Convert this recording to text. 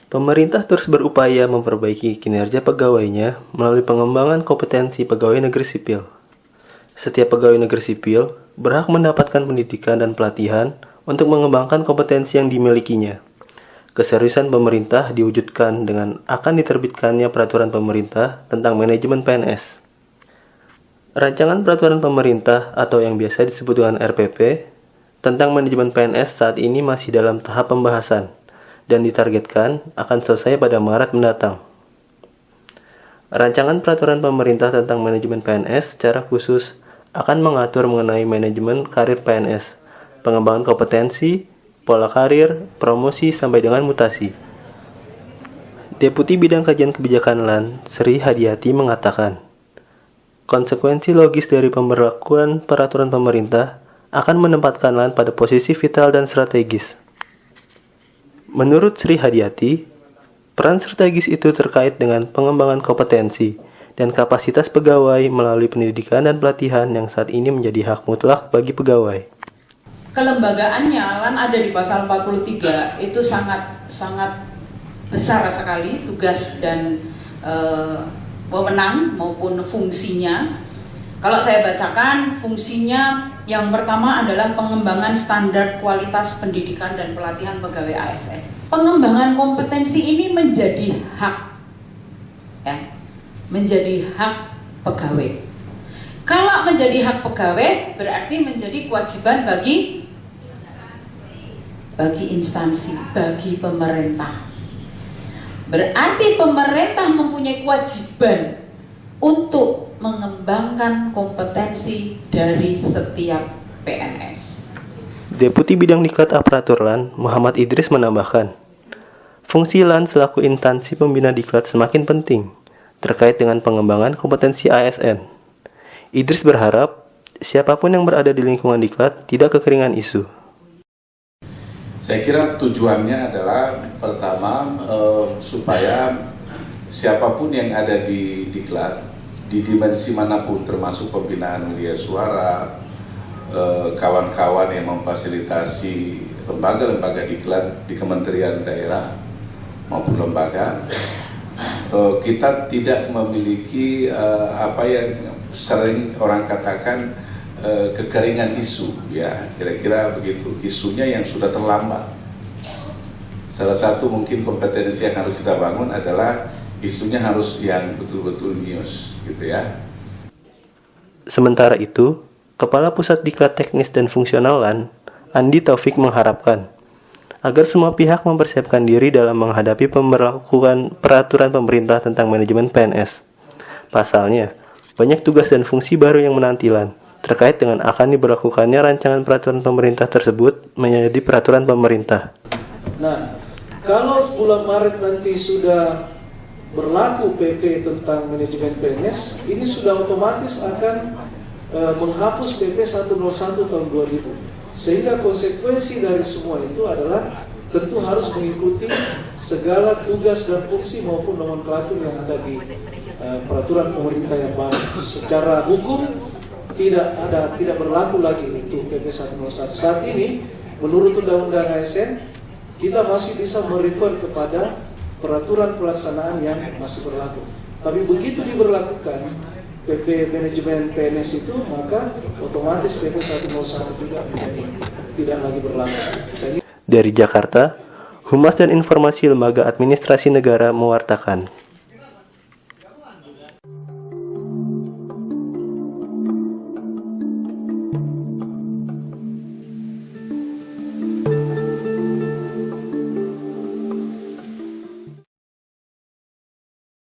Pemerintah terus berupaya memperbaiki kinerja pegawainya melalui pengembangan kompetensi pegawai negeri sipil. Setiap pegawai negeri sipil berhak mendapatkan pendidikan dan pelatihan untuk mengembangkan kompetensi yang dimilikinya. Keseriusan pemerintah diwujudkan dengan akan diterbitkannya peraturan pemerintah tentang manajemen PNS. Rancangan peraturan pemerintah atau yang biasa disebut dengan RPP tentang manajemen PNS saat ini masih dalam tahap pembahasan dan ditargetkan akan selesai pada Maret mendatang. Rancangan peraturan pemerintah tentang manajemen PNS secara khusus akan mengatur mengenai manajemen karir PNS, pengembangan kompetensi, pola karir, promosi, sampai dengan mutasi. Deputi Bidang Kajian Kebijakan LAN, Sri Hadiati mengatakan, konsekuensi logis dari pemberlakuan peraturan pemerintah akan menempatkan LAN pada posisi vital dan strategis. Menurut Sri Hadiati, peran strategis itu terkait dengan pengembangan kompetensi dan kapasitas pegawai melalui pendidikan dan pelatihan yang saat ini menjadi hak mutlak bagi pegawai. Kelembagaannya LAN ada di pasal 43, itu sangat besar sekali tugas dan wewenang maupun fungsinya. Kalau saya bacakan, fungsinya yang pertama adalah pengembangan standar kualitas pendidikan dan pelatihan pegawai ASN. Pengembangan kompetensi ini menjadi hak, menjadi hak pegawai. Kalau menjadi hak pegawai, berarti menjadi kewajiban bagi instansi, bagi pemerintah. Berarti pemerintah mempunyai kewajiban untuk mengembangkan kompetensi dari setiap PNS. Deputi Bidang Diklat Aparatur LAN, Muhammad Idris menambahkan, fungsi LAN selaku instansi pembina diklat semakin penting terkait dengan pengembangan kompetensi ASN. Idris berharap siapapun yang berada di lingkungan diklat tidak kekeringan isu. Saya kira tujuannya adalah pertama supaya siapapun yang ada di diklat di dimensi manapun, termasuk pembinaan media suara, kawan-kawan yang memfasilitasi lembaga-lembaga diklat di kementerian daerah maupun lembaga, kita tidak memiliki apa yang sering orang katakan kekeringan isu, ya kira-kira begitu, isunya yang sudah terlambat. Salah satu mungkin kompetensi yang harus kita bangun adalah isunya harus yang betul-betul news, gitu ya. Sementara itu, Kepala Pusat Diklat Teknis dan Fungsional LAN, Andi Taufik mengharapkan agar semua pihak mempersiapkan diri dalam menghadapi pemberlakuan peraturan pemerintah tentang manajemen PNS. Pasalnya, banyak tugas dan fungsi baru yang menanti LAN terkait dengan akan diberlakukannya rancangan peraturan pemerintah tersebut menjadi peraturan pemerintah. Nah, kalau bulan Maret nanti sudah berlaku PP tentang manajemen PNS, ini sudah otomatis akan menghapus PP 101 tahun 2000. Sehingga konsekuensi dari semua itu adalah tentu harus mengikuti segala tugas dan fungsi maupun nomenklatur yang ada di peraturan pemerintah yang baru. Secara hukum tidak berlaku lagi untuk PP 101. Saat ini menurut Undang-Undang ASN kita masih bisa merefer kepada peraturan pelaksanaan yang masih berlaku. Tapi begitu diberlakukan PP manajemen PNS itu, maka otomatis PP 101 juga menjadi tidak lagi berlaku. Dari Jakarta, Humas dan Informasi Lembaga Administrasi Negara mewartakan.